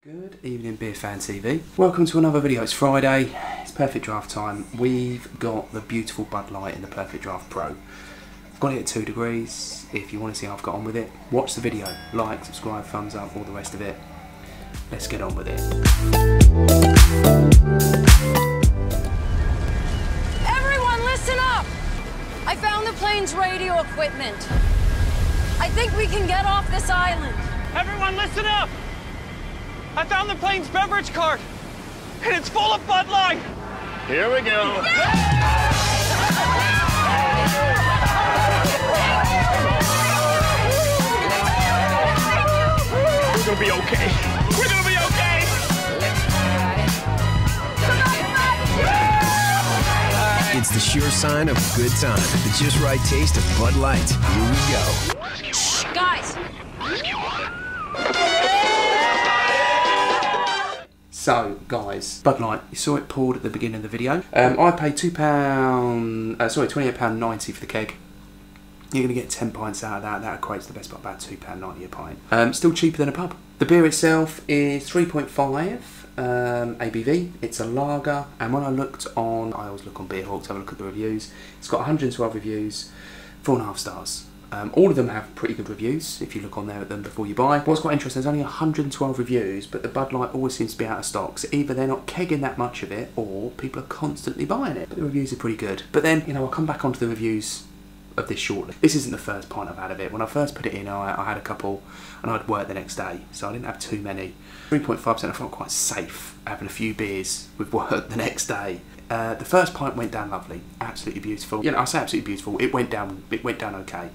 Good evening, Beer Fan TV. Welcome to another video. It's Friday, it's Perfect Draft time. We've got the beautiful Bud Light in the Perfect Draft Pro. I've got it at 2 degrees. If you want to see how I've got on with it, watch the video. Like, subscribe, thumbs up, all the rest of it. Let's get on with it. Everyone listen up! I found the plane's radio equipment. I think we can get off this island. Everyone listen up! I found the plane's beverage cart, and it's full of Bud Light. Here we go. We're gonna be okay. We're gonna be okay. It's the sure sign of a good time. The just right taste of Bud Light. Here we go. Shh, guys. So, guys, Bud Light, you saw it poured at the beginning of the video. I paid £28.90 for the keg. You're going to get 10 pints out of that. That equates to the best part, about £2.90 a pint. Still cheaper than a pub. The beer itself is 3.5 ABV. It's a lager, and when I looked on, I always look on Beerhawk to have a look at the reviews. It's got 112 reviews, 4.5 stars. All of them have pretty good reviews if you look on there at them before you buy. What's quite interesting, there's only 112 reviews, but the Bud Light always seems to be out of stock. So either they're not kegging that much of it, or people are constantly buying it. But the reviews are pretty good. But then, you know, I'll come back onto the reviews of this shortly. This isn't the first pint I've had of it. When I first put it in, I had a couple, and I'd work the next day, so I didn't have too many. 3.5%, I felt quite safe having a few beers with work the next day. The first pint went down lovely, absolutely beautiful. You know, I say absolutely beautiful. It went down okay.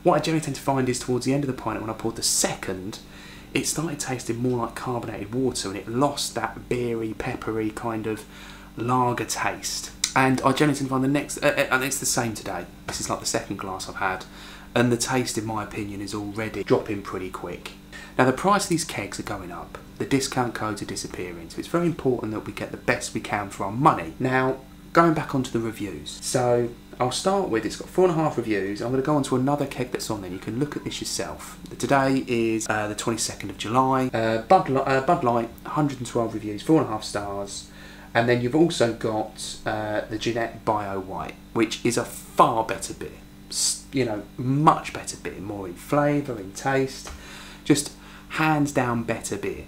What I generally tend to find is towards the end of the pint, when I poured the second, it started tasting more like carbonated water, and it lost that beery, peppery kind of lager taste. And I generally tend to find the next, and it's the same today. This is like the second glass I've had, and the taste, in my opinion, is already dropping pretty quick. Now, the price of these kegs are going up. The discount codes are disappearing, so it's very important that we get the best we can for our money. Now, going back onto the reviews. So, I'll start with, it's got 4.5 reviews. I'm going to go on to another keg that's on there. You can look at this yourself. Today is the 22nd of July. Bud Light, 112 reviews, 4.5 stars. And then you've also got the Jeanette Bio White, which is a far better beer. You know, much better beer, more in flavour, in taste. Just hands down better beer.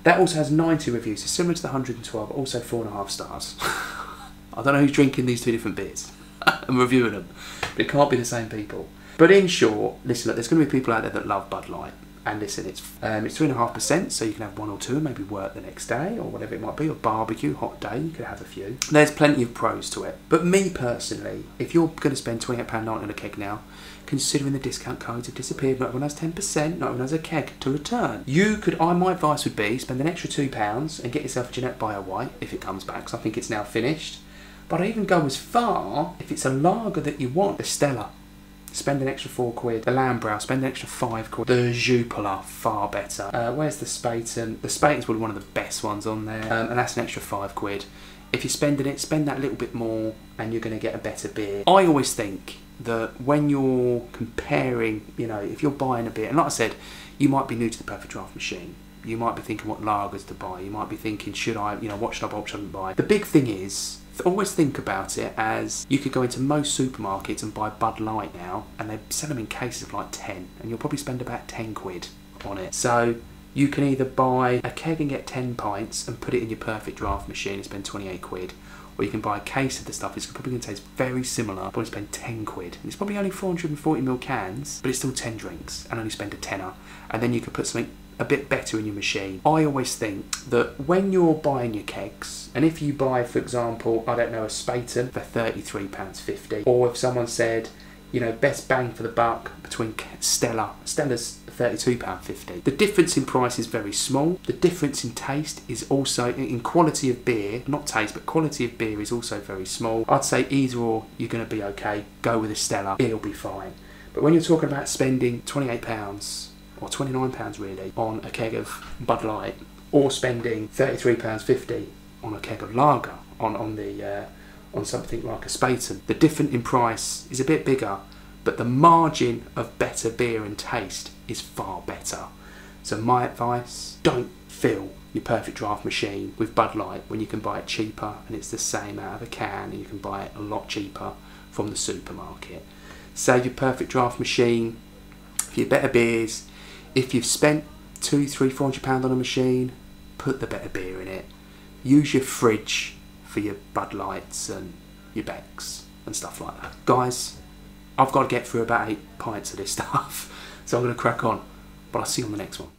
That also has 90 reviews, so similar to the 112, also 4.5 stars. I don't know who's drinking these two different beers and reviewing them, but it can't be the same people. But in short, listen, look, there's going to be people out there that love Bud Light. And listen, it's 3.5%, so you can have one or two and maybe work the next day or whatever it might be, or barbecue, hot day, you could have a few. There's plenty of pros to it. But me personally, if you're going to spend £28.90 on a keg now, considering the discount codes have disappeared, not everyone has 10%, not everyone has a keg to return. My advice would be spend an extra £2 and get yourself a Jeanette Bio White if it comes back, because I think it's now finished. But I even go as far, if it's a lager that you want, the Stella. Spend an extra £4. The Lambrau, spend an extra £5. The Jupiler, far better. Where's the Spaten? The Spaten's probably one of the best ones on there, and that's an extra £5. If you're spending it, spend that little bit more, and you're going to get a better beer. I always think that when you're comparing, you know, if you're buying a beer, and like I said, you might be new to the Perfect Draft machine. You might be thinking what lagers to buy. You might be thinking, should I, you know, what should I buy, what shouldn't I buy? The big thing is, always think about it as you could go into most supermarkets and buy Bud Light now, and they sell them in cases of like 10, and you'll probably spend about £10 on it. So you can either buy a keg and get 10 pints and put it in your Perfect Draft machine and spend £28, or you can buy a case of the stuff. It's probably going to taste very similar, probably spend £10. And it's probably only 440ml cans, but it's still 10 drinks, and only spend a tenner. And then you could put something a bit better in your machine. I always think that when you're buying your kegs, and if you buy, for example, I don't know, a Spaten for £33.50, or if someone said, you know, best bang for the buck between Stella's £32.50. The difference in price is very small. The difference in taste is also, in quality of beer, not taste, but quality of beer is also very small. I'd say either or, you're going to be okay. Go with a Stella, it'll be fine. But when you're talking about spending £28, or £29 really, on a keg of Bud Light, or spending £33.50 on a keg of lager, on something like a Spaten, the difference in price is a bit bigger, but the margin of better beer and taste is far better. So my advice, don't fill your Perfect Draft machine with Bud Light when you can buy it cheaper, and it's the same out of a can, and you can buy it a lot cheaper from the supermarket. Save your Perfect Draft machine for your better beers. If you've spent £200, £300, £400 on a machine, put the better beer in it. Use your fridge for your Bud Lights and your Becks and stuff like that. Guys, I've got to get through about 8 pints of this stuff, so I'm going to crack on, but I'll see you on the next one.